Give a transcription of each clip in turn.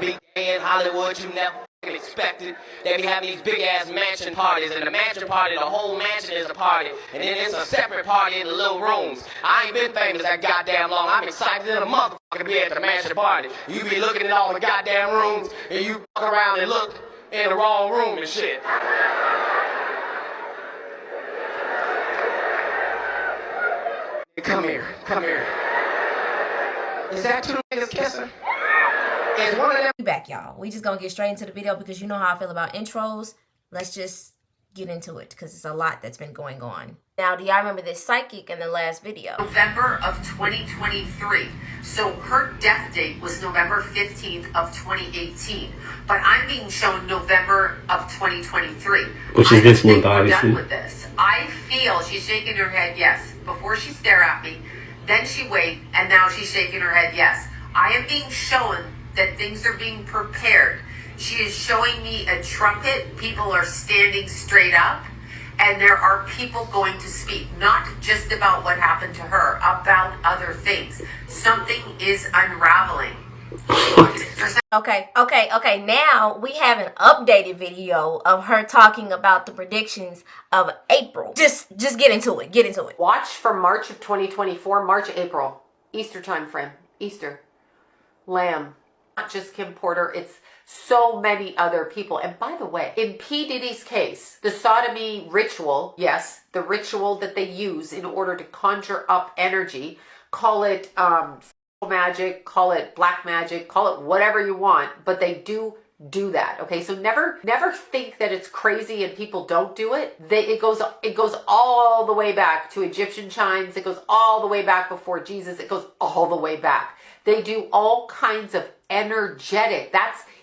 Big day in Hollywood, you never expected. They be having these big ass mansion parties, and the mansion party, the whole mansion is a party, and then it's a separate party in the little rooms. I ain't been famous that goddamn long. I'm excited in a motherfucker to be at the mansion party. You be looking at all the goddamn rooms, and you fuck around and look in the wrong room and shit. Come here, come here. Is that two niggas kissing? Is one of them? We back, y'all. We just gonna get straight into the video because you know how I feel about intros. Let's just get into it because it's a lot that's been going on. Now, do y'all remember this psychic in the last video? November of 2023. So her death date was November 15th of 2018. But I'm being shown November of 2023. Which is this month, obviously. Done with this. I feel she's shaking her head yes. Before she stared at me, then she waved, and now she's shaking her head yes. I am being shown that things are being prepared. She is showing me a trumpet. People are standing straight up, and there are people going to speak, not just about what happened to her, about other things. Something is unraveling. Okay. Now we have an updated video of her talking about the predictions of April. Just get into it. Get into it. Watch for March of 2024, March, April, Easter time frame, Easter, Lamb. Not just Kim Porter, it's so many other people. And by the way, in P Diddy's case, the sodomy ritual, yes, the ritual that they use in order to conjure up energy, call it magic, call it black magic, call it whatever you want, but they do that. Okay, so never think that it's crazy and people don't do it. It goes all the way back to Egyptian chimes. It goes all the way back before Jesus. It goes all the way back. They do all kinds of energetic.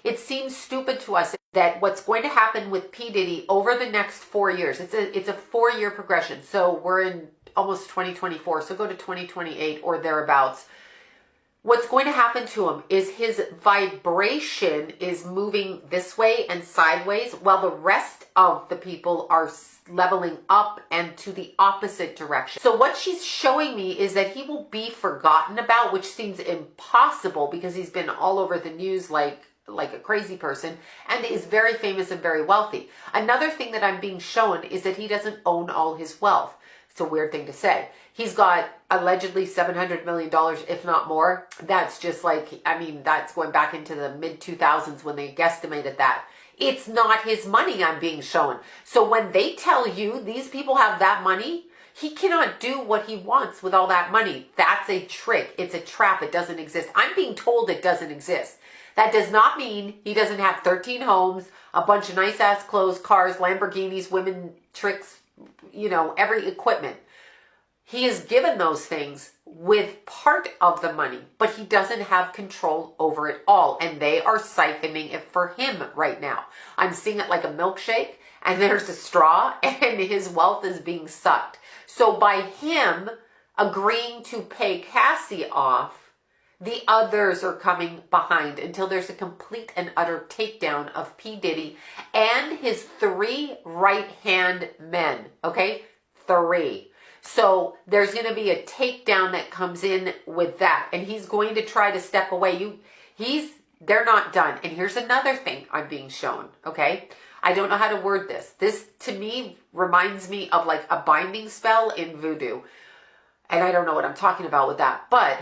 It seems stupid to us that what's going to happen with P Diddy over the next 4 years. It's a 4-year progression. So we're in almost 2024. So go to 2028 or thereabouts. What's going to happen to him is his vibration is moving this way and sideways while the rest of the people are leveling up and to the opposite direction. So what she's showing me is that he will be forgotten about, which seems impossible because he's been all over the news like a crazy person and is very famous and very wealthy. Another thing that I'm being shown is that he doesn't own all his wealth. It's a weird thing to say. He's got allegedly $700 million, if not more. That's just like, I mean, that's going back into the mid-2000s when they guesstimated that. It's not his money I'm being shown. So when they tell you these people have that money, he cannot do what he wants with all that money. That's a trick. It's a trap. It doesn't exist. I'm being told it doesn't exist. That does not mean he doesn't have 13 homes, a bunch of nice ass clothes, cars, Lamborghinis, women, tricks, you know, every equipment. He is given those things with part of the money, but he doesn't have control over it all. And they are siphoning it for him right now. I'm seeing it like a milkshake and there's a straw and his wealth is being sucked. So by him agreeing to pay Cassie off, the others are coming behind until there's a complete and utter takedown of P Diddy and his 3 right-hand men. Okay? 3. So there's going to be a takedown that comes in with that. And he's going to try to step away. They're not done. And here's another thing I'm being shown. Okay? I don't know how to word this. This to me reminds me of like a binding spell in voodoo. And I don't know what I'm talking about with that. But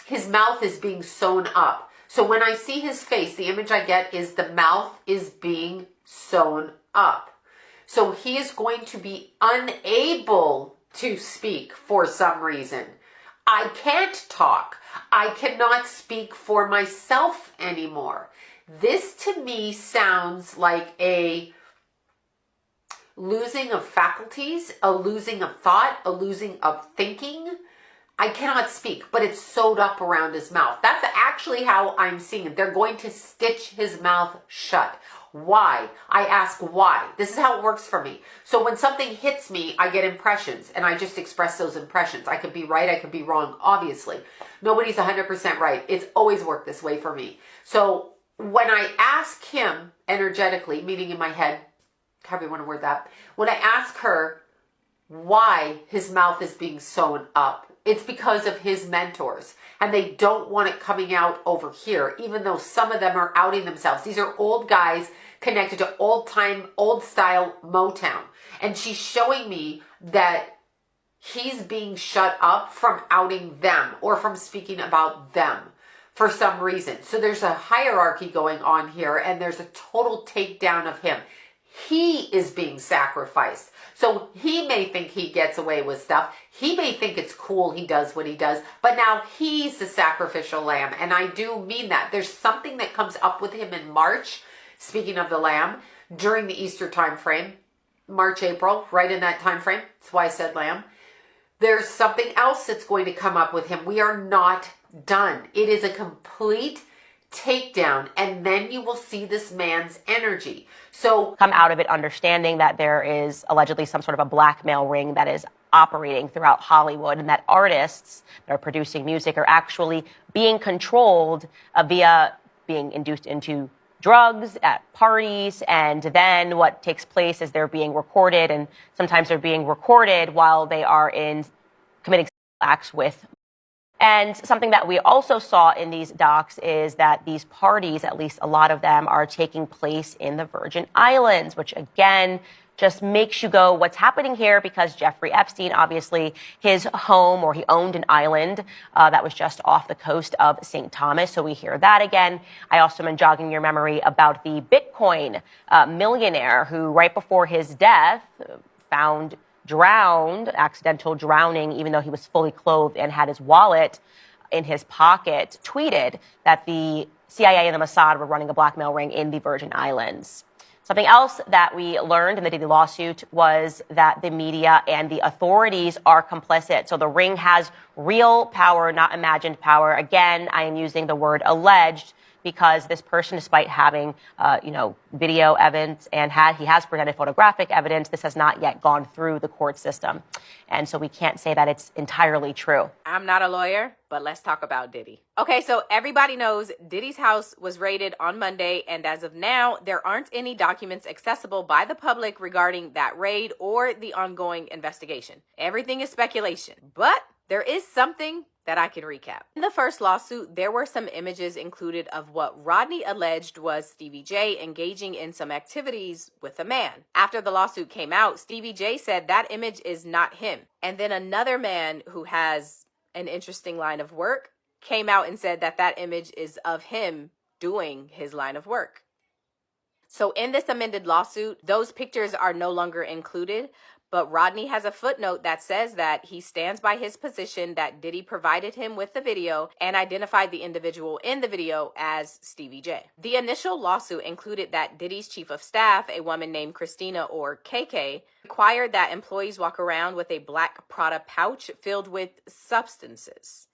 his mouth is being sewn up. So when I see his face, the image I get is the mouth is being sewn up. So he is going to be unable to speak for some reason. I can't talk. I cannot speak for myself anymore. This to me sounds like a losing of faculties, a losing of thought, a losing of thinking. I cannot speak, but it's sewed up around his mouth. That's actually how I'm seeing it. They're going to stitch his mouth shut. Why? I ask why. This is how it works for me. So when something hits me, I get impressions and I just express those impressions. I could be right, I could be wrong, obviously. Nobody's 100% right. It's always worked this way for me. So when I ask him energetically, meaning in my head, however you want to word that, when I ask her why his mouth is being sewn up, It's because of his mentors. And they don't want it coming out over here, even though some of them are outing themselves. These are old guys connected to old time, old style Motown. And she's showing me that he's being shut up from outing them or from speaking about them for some reason. So there's a hierarchy going on here, and there's a total takedown of him. He is being sacrificed. So he may think he gets away with stuff. He may think it's cool he does what he does, but now he's the sacrificial lamb. And I do mean that. There's something that comes up with him in March, speaking of the lamb, during the Easter time frame, March, April, right in that time frame. That's why I said lamb. There's something else that's going to come up with him. We are not done. It is a complete takedown, and then you will see this man's energy. So come out of it understanding that there is allegedly some sort of a blackmail ring that is operating throughout Hollywood, and that artists that are producing music are actually being controlled via being induced into drugs at parties, and then what takes place is they're being recorded, and sometimes they're being recorded while they are in committing acts with. And something that we also saw in these docs is that these parties, at least a lot of them, are taking place in the Virgin Islands, which again just makes you go, what's happening here? Because Jeffrey Epstein, obviously, his home, or he owned an island that was just off the coast of St. Thomas. So we hear that again. I also am jogging your memory about the Bitcoin millionaire who, right before his death, found drowned, accidental drowning, even though he was fully clothed and had his wallet in his pocket, tweeted that the CIA and the Mossad were running a blackmail ring in the Virgin Islands. Something else that we learned in the Diddy lawsuit was that the media and the authorities are complicit. So the ring has real power, not imagined power. Again, I am using the word alleged because this person, despite having, video evidence and he has presented photographic evidence, this has not yet gone through the court system. And so we can't say that it's entirely true. I'm not a lawyer, but let's talk about Diddy. Okay, so everybody knows Diddy's house was raided on Monday, and as of now, there aren't any documents accessible by the public regarding that raid or the ongoing investigation. Everything is speculation, but there is something that I can recap. In the first lawsuit, there were some images included of what Rodney alleged was Stevie J engaging in some activities with a man. After the lawsuit came out, Stevie J said that image is not him. And then another man who has an interesting line of work came out and said that that image is of him doing his line of work. So in this amended lawsuit, those pictures are no longer included, but Rodney has a footnote that says that he stands by his position that Diddy provided him with the video and identified the individual in the video as Stevie J. The initial lawsuit included that Diddy's chief of staff, a woman named Christina or KK, required that employees walk around with a black Prada pouch filled with substances.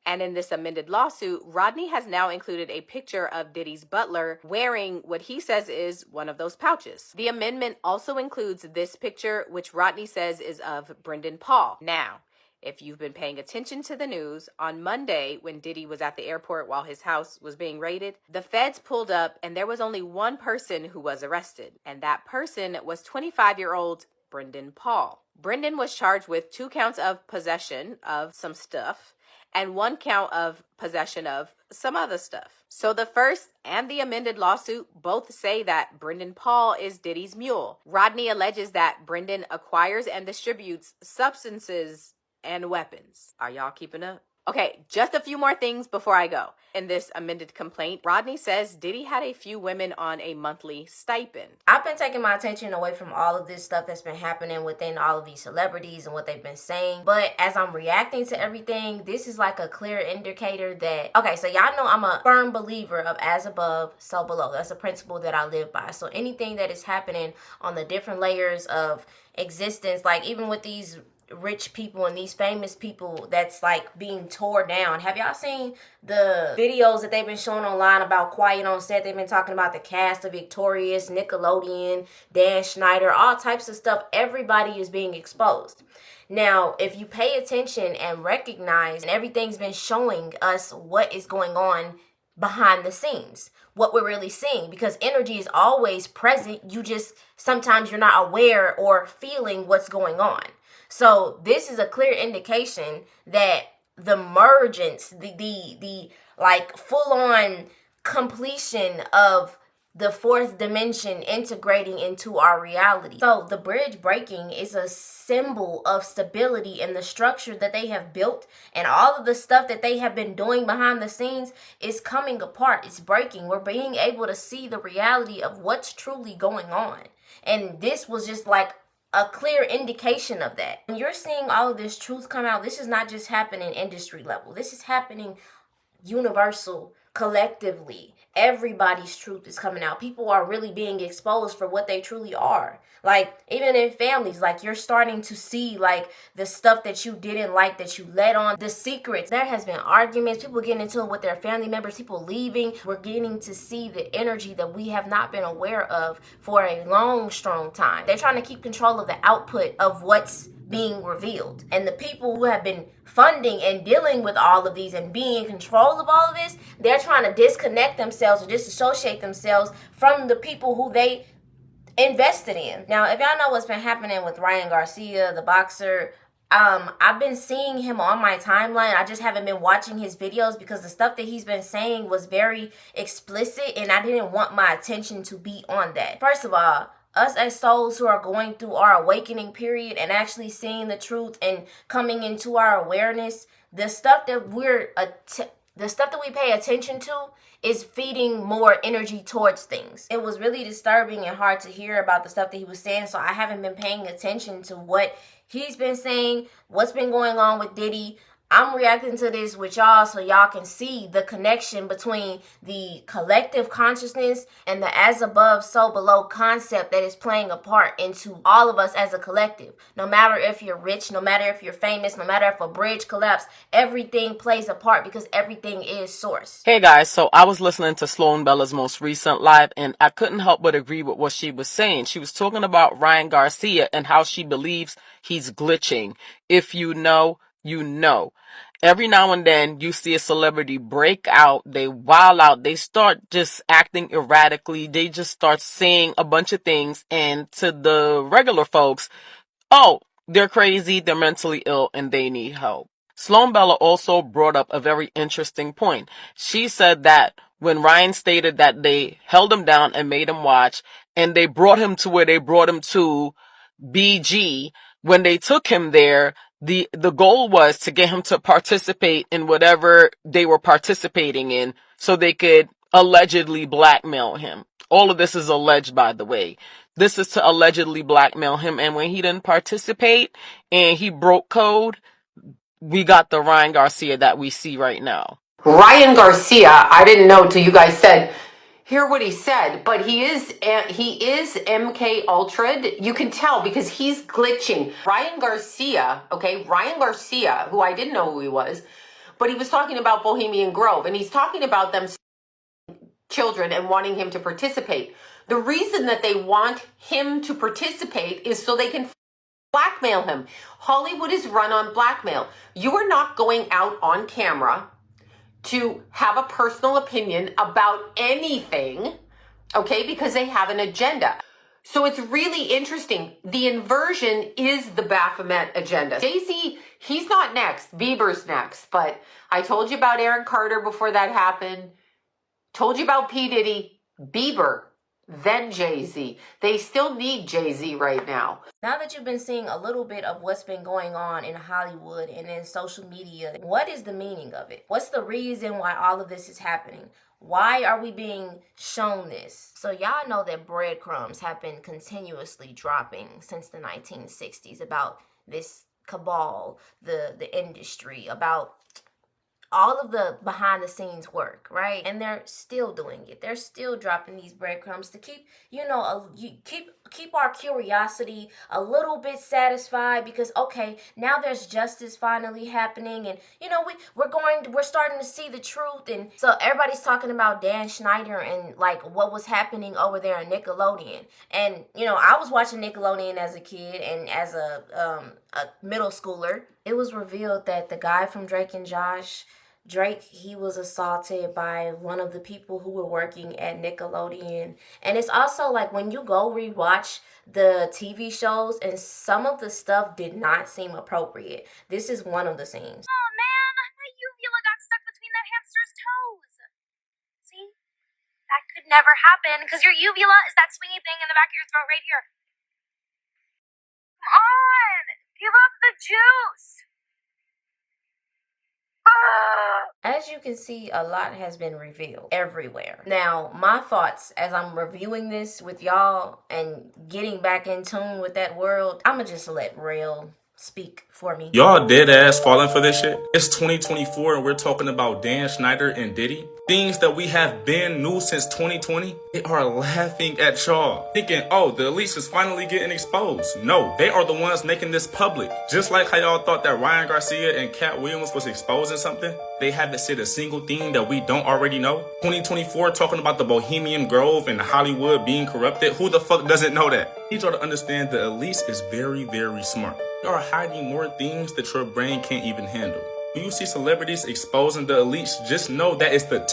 And in this amended lawsuit, Rodney has now included a picture of Diddy's butler wearing what he says is one of those pouches. The amendment also includes this picture, which Rodney says is of Brendan Paul. Now, if you've been paying attention to the news, on Monday, when Diddy was at the airport while his house was being raided, the feds pulled up and there was only one person who was arrested. And that person was 25-year-old Brendan Paul. Brendan was charged with 2 counts of possession of some stuff and 1 count of possession of some other stuff. So the first and the amended lawsuit both say that Brendan Paul is Diddy's mule. Rodney alleges that Brendan acquires and distributes substances and weapons. Are y'all keeping up? Okay, just a few more things before I go. In this amended complaint, Rodney says Diddy had a few women on a monthly stipend. I've been taking my attention away from all of this stuff that's been happening within all of these celebrities and what they've been saying. But as I'm reacting to everything, this is like a clear indicator that, okay, so y'all know I'm a firm believer of as above, so below. That's a principle that I live by. So anything that is happening on the different layers of existence, like even with these rich people and these famous people that's like being tore down. Have y'all seen the videos that they've been showing online about Quiet on Set? They've been talking about the cast of Victorious, Nickelodeon, Dan Schneider, all types of stuff. Everybody is being exposed. Now, if you pay attention and recognize, and everything's been showing us what is going on behind the scenes, what we're really seeing, because energy is always present. You just, sometimes you're not aware or feeling what's going on. So this is a clear indication that the mergence, the like full on completion of the fourth dimension integrating into our reality. So the bridge breaking is a symbol of stability in the structure that they have built, and all of the stuff that they have been doing behind the scenes is coming apart. It's breaking. We're being able to see the reality of what's truly going on. And this was just like a clear indication of that. When you're seeing all of this truth come out, this is not just happening industry level. This is happening universal, collectively. Everybody's truth is coming out. People are really being exposed for what they truly are. Like, even in families, like, you're starting to see, like, the stuff that you didn't like, that you let on, the secrets. There has been arguments, people getting into it with their family members, people leaving. We're getting to see the energy that we have not been aware of for a long, strong time. They're trying to keep control of the output of what's being revealed. And the people who have been funding and dealing with all of these and being in control of all of this, they're trying to disconnect themselves or disassociate themselves from the people who they invested in. Now, if y'all know what's been happening with Ryan Garcia, the boxer, I've been seeing him on my timeline. I just haven't been watching his videos because the stuff that he's been saying was very explicit, and I didn't want my attention to be on that. First of all, us as souls who are going through our awakening period and actually seeing the truth and coming into our awareness, the stuff that we pay attention to is feeding more energy towards things. It was really disturbing and hard to hear about the stuff that he was saying, so I haven't been paying attention to what he's been saying, what's been going on with Diddy. I'm reacting to this with y'all so y'all can see the connection between the collective consciousness and the as above, so below concept that is playing a part into all of us as a collective. No matter if you're rich, no matter if you're famous, no matter if a bridge collapsed, everything plays a part because everything is source. Hey guys, so I was listening to Sloan Bella's most recent live and I couldn't help but agree with what she was saying. She was talking about Ryan Garcia and how she believes he's glitching. If you know, you know. Every now and then you see a celebrity break out, they wild out, they start just acting erratically, they just start saying a bunch of things, and to the regular folks, oh, they're crazy, they're mentally ill, and they need help. Sloan Bella also brought up a very interesting point. She said that when Ryan stated that they held him down and made him watch, and they brought him to where they brought him to, BG, when they took him there, the goal was to get him to participate in whatever they were participating in so they could allegedly blackmail him. All of this is alleged, by the way. This is to allegedly blackmail him, and when he didn't participate and he broke code, we got the Ryan Garcia that we see right now. Ryan Garcia, I didn't know till you guys said, hear what he said, but he is MK Ultra. You can tell because he's glitching. Ryan Garcia, who I didn't know who he was, but he was talking about Bohemian Grove, and he's talking about them children and wanting him to participate. The reason that they want him to participate is so they can blackmail him. Hollywood is run on blackmail. You are not going out on camera to have a personal opinion about anything, okay, because they have an agenda. So it's really interesting. The inversion is the Baphomet agenda. Jay-Z, he's not next. Bieber's next. But I told you about Aaron Carter before that happened. Told you about P Diddy, Bieber, then Jay-Z. They still need Jay-Z right now. Now that you've been seeing a little bit of what's been going on in Hollywood and in social media, what is the meaning of it? What's the reason why all of this is happening? Why are we being shown this? So y'all know that breadcrumbs have been continuously dropping since the 1960s about this cabal, the industry, about all of the behind the scenes work, right? And they're still doing it. They're still dropping these breadcrumbs to keep, keep our curiosity a little bit satisfied because, okay, now there's justice finally happening, and we're starting to see the truth. And so everybody's talking about Dan Schneider and like what was happening over there in Nickelodeon. And I was watching Nickelodeon as a kid and as a middle schooler. It was revealed that the guy from Drake, he was assaulted by one of the people who were working at Nickelodeon. And it's also like when you go rewatch the TV shows, and some of the stuff did not seem appropriate. This is one of the scenes. Oh man, never happen because your uvula is that swingy thing in the back of your throat right here. Come on! Give up the juice! As you can see, a lot has been revealed everywhere. Now, my thoughts as I'm reviewing this with y'all and getting back in tune with that world, I'ma just let Real speak for me. Y'all dead ass falling for this shit? It's 2024 and we're talking about Dan Schneider and Diddy. Things that we have been knew since 2020. They are laughing at y'all, thinking, oh, the elites is finally getting exposed. No, they are the ones making this public. Just like how y'all thought that Ryan Garcia and Cat Williams was exposing something, they haven't said a single thing that we don't already know. 2024 talking about the Bohemian Grove and Hollywood being corrupted. Who the fuck doesn't know that? I need y'all to understand the elites is very, very smart. They are hiding more things that your brain can't even handle. When you see celebrities exposing the elites, just know that it's the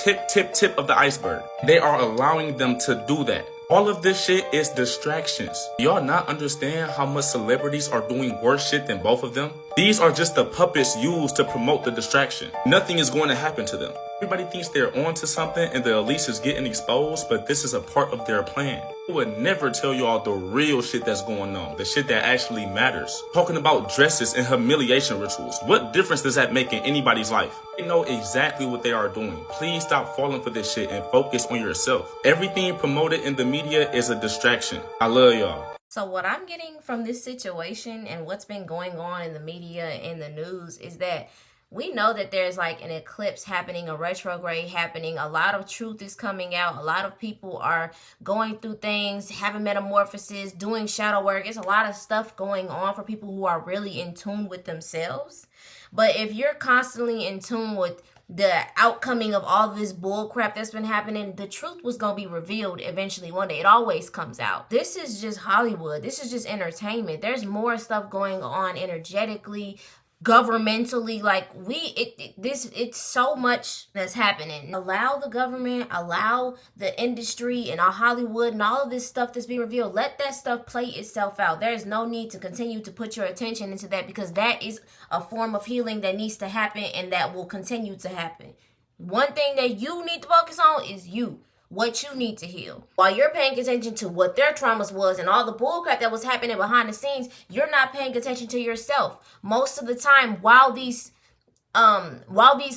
tip of the iceberg. They are allowing them to do that. All of this shit is distractions. Do y'all not understand how much celebrities are doing worse shit than both of them? These are just the puppets used to promote the distraction. Nothing is going to happen to them. Everybody thinks they're onto something and the elites is getting exposed, but this is a part of their plan. They would never tell y'all the real shit that's going on, the shit that actually matters. Talking about dresses and humiliation rituals. What difference does that make in anybody's life? They know exactly what they are doing. Please stop falling for this shit and focus on yourself. Everything promoted in the media is a distraction. I love y'all. So what I'm getting from this situation and what's been going on in the media and the news is that we know that there's like an eclipse happening, a retrograde happening. A lot of truth is coming out. A lot of people are going through things, having metamorphoses, doing shadow work. It's a lot of stuff going on for people who are really in tune with themselves. But if you're constantly in tune with the outcoming of all this bull crap that's been happening, the truth was going to be revealed eventually one day. It always comes out. This is just Hollywood. This is just entertainment. There's more stuff going on energetically, governmentally. Like it's so much that's happening. Allow the government, allow the industry and all Hollywood and all of this stuff that's being revealed, let that stuff play itself out. There is no need to continue to put your attention into that, because that is a form of healing that needs to happen and that will continue to happen. One thing that you need to focus on is you. What you need to heal. While you're paying attention to what their traumas was and all the bullcrap that was happening behind the scenes, you're not paying attention to yourself. Most of the time, while these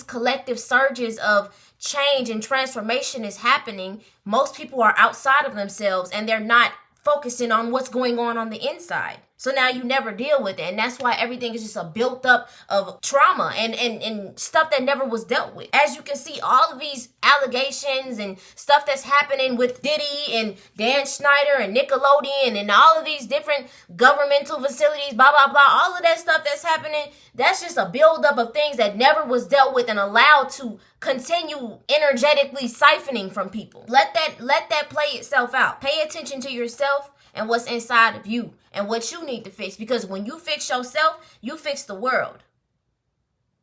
collective surges of change and transformation is happening, most people are outside of themselves and they're not focusing on what's going on the inside. So now you never deal with it. And that's why everything is just a built up of trauma and stuff that never was dealt with. As you can see, all of these allegations and stuff that's happening with Diddy and Dan Schneider and Nickelodeon and all of these different governmental facilities, blah, blah, blah, all of that stuff that's happening, that's just a buildup of things that never was dealt with and allowed to continue energetically siphoning from people. Let that play itself out. Pay attention to yourself and what's inside of you and what you need to fix, because when you fix yourself, you fix the world.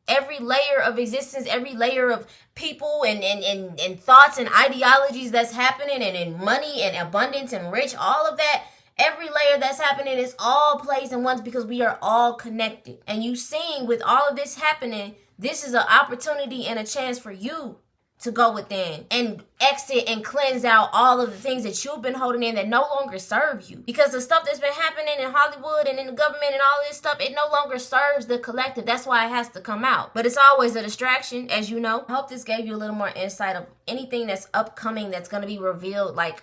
Every layer of existence, every layer of people and thoughts and ideologies that's happening, and money and abundance and rich, all of that, every layer that's happening is all plays in once, because we are all connected. And you seeing with all of this happening, this is an opportunity and a chance for you to go within and exit and cleanse out all of the things that you've been holding in that no longer serve you. Because the stuff that's been happening in Hollywood and in the government and all this stuff, it no longer serves the collective. That's why it has to come out. But it's always a distraction, as you know. I hope this gave you a little more insight of anything that's upcoming that's going to be revealed. Like,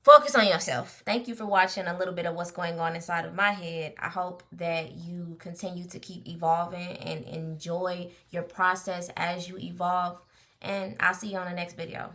focus on yourself. Thank you for watching a little bit of what's going on inside of my head. I hope that you continue to keep evolving and enjoy your process as you evolve. And I'll see you on the next video.